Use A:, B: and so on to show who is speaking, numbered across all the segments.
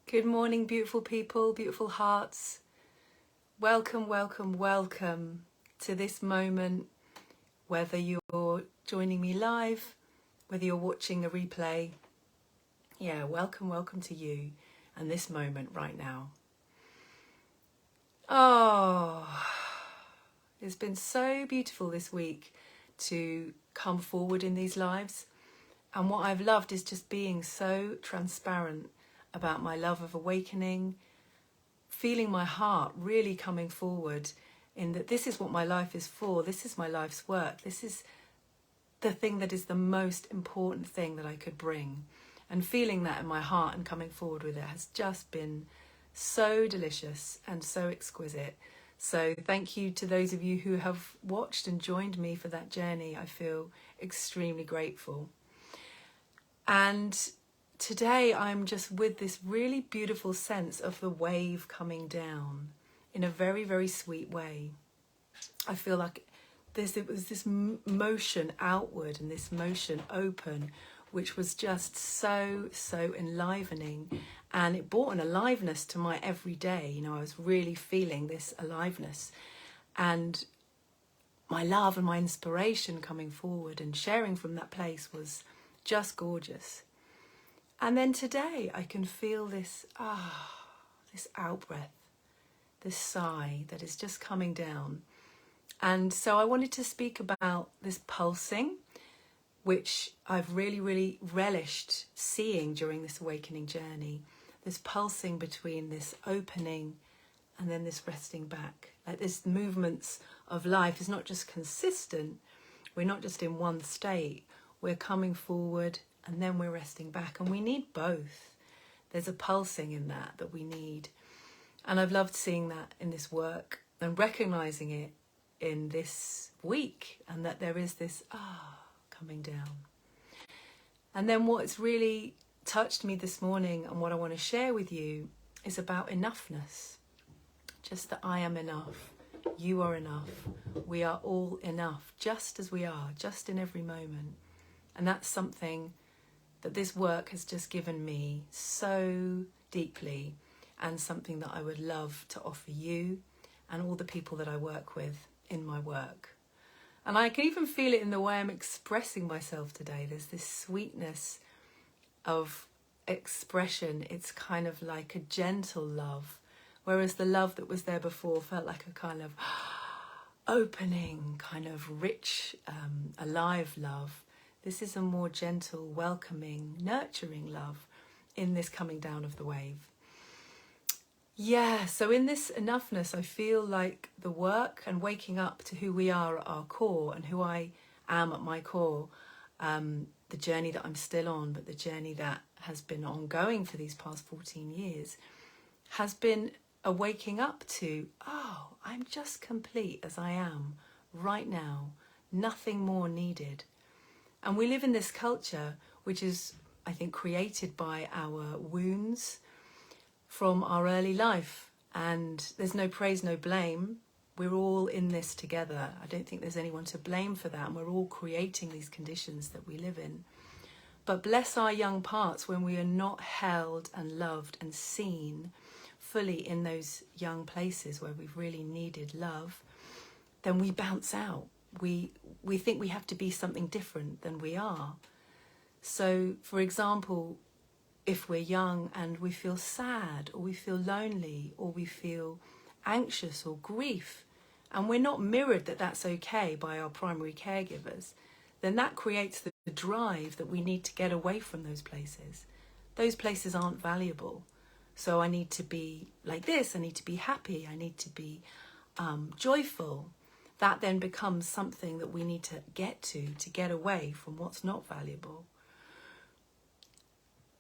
A: Good morning, beautiful people, beautiful hearts. Welcome, welcome, welcome to this moment, whether you're joining me live, whether you're watching a replay. Yeah, welcome to you and this moment right now. Oh, it's been so beautiful this week to come forward in these lives. And what I've loved is just being so transparent about my love of awakening, feeling my heart really coming forward in that this is what my life is for, this is my life's work, this is the thing that is the most important thing that I could bring. And feeling that in my heart and coming forward with it has just been so delicious and so exquisite. So thank you to those of you who have watched and joined me for that journey. I feel extremely grateful. And today I'm just with this really beautiful sense of the wave coming down in a very, very sweet way. I feel like it was this motion outward and this motion open, which was just so enlivening. And it brought an aliveness to my everyday. You know, I was really feeling this aliveness. And my love and my inspiration coming forward and sharing from that place was just gorgeous. And then today I can feel this out breath, this sigh that is just coming down. And so I wanted to speak about this pulsing, which I've really, really relished seeing during this awakening journey. This pulsing between this opening and then this resting back. Like this movements of life is not just consistent. We're not just in one state. We're coming forward and then we're resting back. And we need both. There's a pulsing in that we need. And I've loved seeing that in this work and recognizing it in this week, and that there is this coming down. And then what's really touched me this morning and what I want to share with you is about enoughness. Just that I am enough. You are enough. We are all enough, just as we are, just in every moment. And that's something that this work has just given me so deeply, and something that I would love to offer you and all the people that I work with in my work. And I can even feel it in the way I'm expressing myself today. There's this sweetness of expression. It's kind of like a gentle love, whereas the love that was there before felt like a kind of opening, kind of rich, alive love. This is a more gentle, welcoming, nurturing love in this coming down of the wave. Yeah, so in this enoughness, I feel like the work and waking up to who we are at our core and who I am at my core, the journey that I'm still on, but the journey that has been ongoing for these past 14 years, has been a waking up to, I'm just complete as I am right now, nothing more needed. And we live in this culture which is, I think, created by our wounds from our early life. And there's no praise, no blame. We're all in this together. I don't think there's anyone to blame for that. And we're all creating these conditions that we live in. But bless our young parts when we are not held and loved and seen fully in those young places where we've really needed love, then we bounce out. We think we have to be something different than we are. So, for example, if we're young and we feel sad or we feel lonely or we feel anxious or grief, and we're not mirrored that that's okay by our primary caregivers, then that creates the drive that we need to get away from those places. Those places aren't valuable. So I need to be like this, I need to be happy, I need to be joyful. That then becomes something that we need to get away from what's not valuable.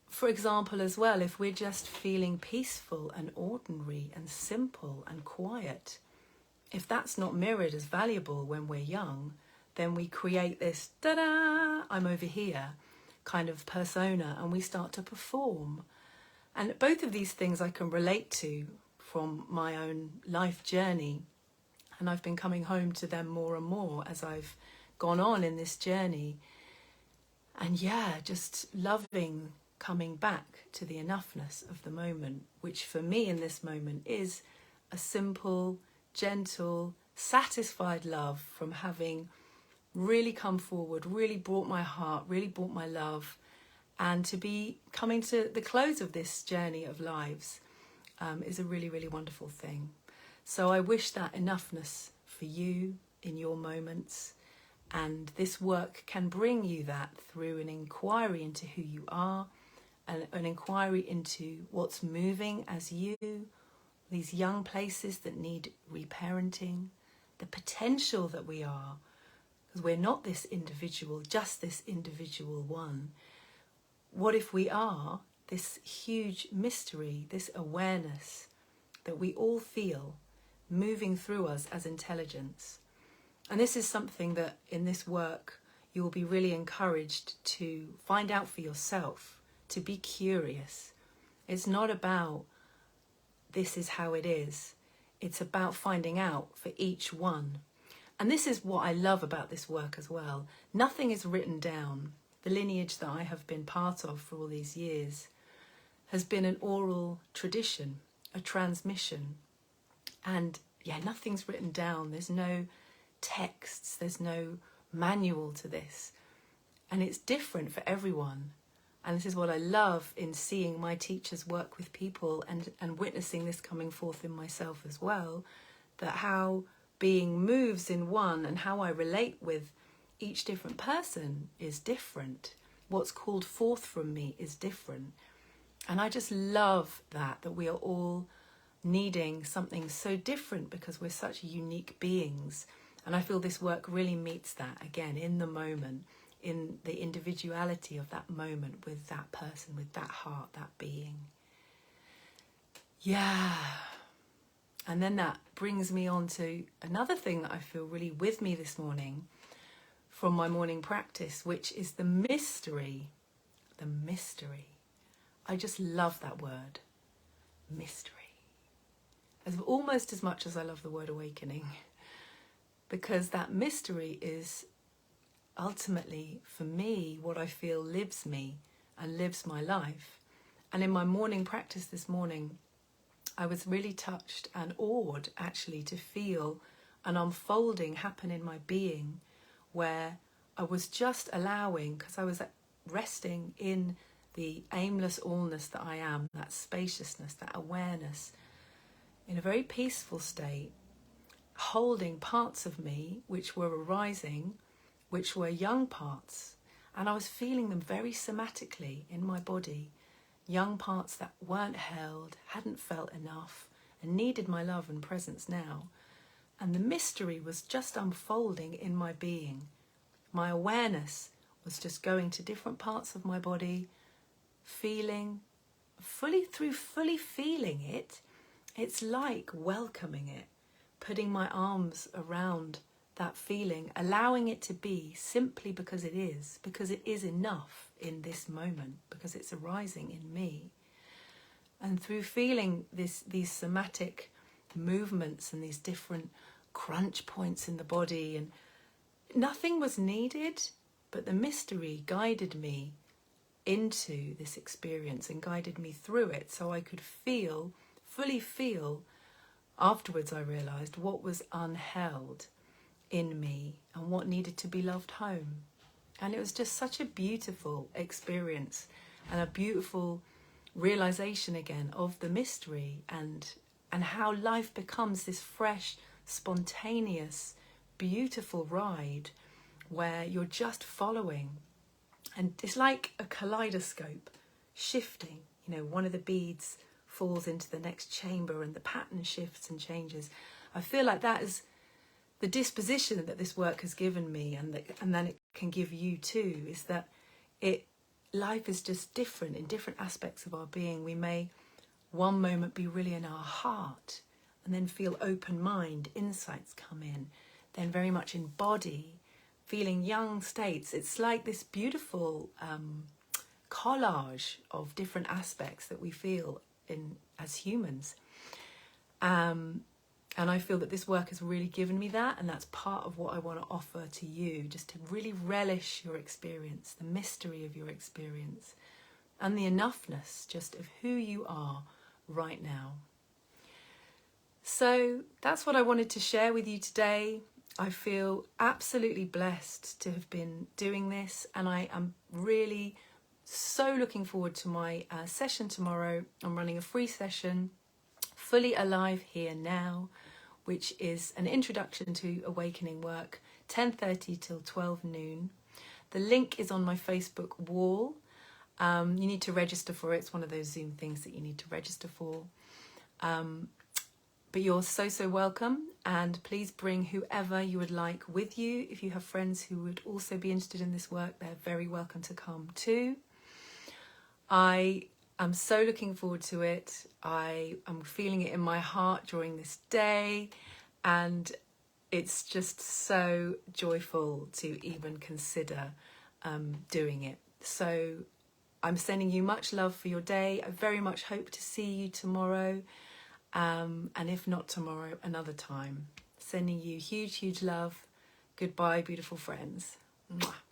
A: For example, as well, if we're just feeling peaceful and ordinary and simple and quiet, if that's not mirrored as valuable when we're young, then we create this, da-da, I'm over here kind of persona, and we start to perform. And both of these things I can relate to from my own life journey. And I've been coming home to them more and more as I've gone on in this journey. And yeah, just loving coming back to the enoughness of the moment, which for me in this moment is a simple, gentle, satisfied love from having really come forward, really brought my heart, really brought my love, and to be coming to the close of this journey of lives is a really, really wonderful thing. So I wish that enoughness for you in your moments, and this work can bring you that through an inquiry into who you are, and an inquiry into what's moving as you, these young places that need reparenting, the potential that we are, because we're not this individual, just this individual one. What if we are this huge mystery, this awareness that we all feel moving through us as intelligence? And this is something that in this work you will be really encouraged to find out for yourself, to be curious. It's not about this is how it is. It's about finding out for each one. And this is what I love about this work as well. Nothing is written down. The lineage that I have been part of for all these years has been an oral tradition, a transmission. And yeah, nothing's written down. There's no texts, there's no manual to this. And it's different for everyone. And this is what I love in seeing my teachers work with people and witnessing this coming forth in myself as well, that how being moves in one and how I relate with each different person is different. What's called forth from me is different. And I just love that we are all needing something so different because we're such unique beings. And I feel this work really meets that, again, in the moment, in the individuality of that moment with that person, with that heart, that being. Yeah. And then that brings me on to another thing that I feel really with me this morning from my morning practice, which is the mystery. The mystery. I just love that word. Mystery. Almost as much as I love the word awakening. Because that mystery is ultimately, for me, what I feel lives me and lives my life. And in my morning practice this morning, I was really touched and awed, actually, to feel an unfolding happen in my being where I was just allowing, because I was resting in the aimless allness that I am, that spaciousness, that awareness, in a very peaceful state, holding parts of me which were arising, which were young parts, and I was feeling them very somatically in my body, young parts that weren't held, hadn't felt enough, and needed my love and presence now. And the mystery was just unfolding in my being. My awareness was just going to different parts of my body, feeling, fully feeling it. It's like welcoming it, putting my arms around that feeling, allowing it to be simply because it is enough in this moment, because it's arising in me. And through feeling these somatic movements and these different crunch points in the body, and nothing was needed, but the mystery guided me into this experience and guided me through it so I could fully feel. Afterwards I realised what was unheld in me and what needed to be loved home. And it was just such a beautiful experience and a beautiful realisation again of the mystery and how life becomes this fresh, spontaneous, beautiful ride where you're just following. And it's like a kaleidoscope shifting. One of the beads falls into the next chamber and the pattern shifts and changes. I feel like that is the disposition that this work has given me, and then it can give you too, is that life is just different in different aspects of our being. We may one moment be really in our heart and then feel open mind, insights come in, then very much in body, feeling young states. It's like this beautiful collage of different aspects that we feel as humans. And I feel that this work has really given me that, and that's part of what I want to offer to you, just to really relish your experience, the mystery of your experience, and the enoughness just of who you are right now. So that's what I wanted to share with you today. I feel absolutely blessed to have been doing this, and I am really so looking forward to my session tomorrow. I'm running a free session, Fully Alive Here Now, which is an introduction to awakening work, 10:30 till 12 noon. The link is on my Facebook wall. You need to register for it. It's one of those Zoom things that you need to register for. But you're so welcome, and please bring whoever you would like with you. If you have friends who would also be interested in this work, they're very welcome to come too. I am so looking forward to it. I am feeling it in my heart during this day, and it's just so joyful to even consider doing it. So I'm sending you much love for your day. I very much hope to see you tomorrow. And if not tomorrow, another time. Sending you huge love. Goodbye, beautiful friends. Mwah.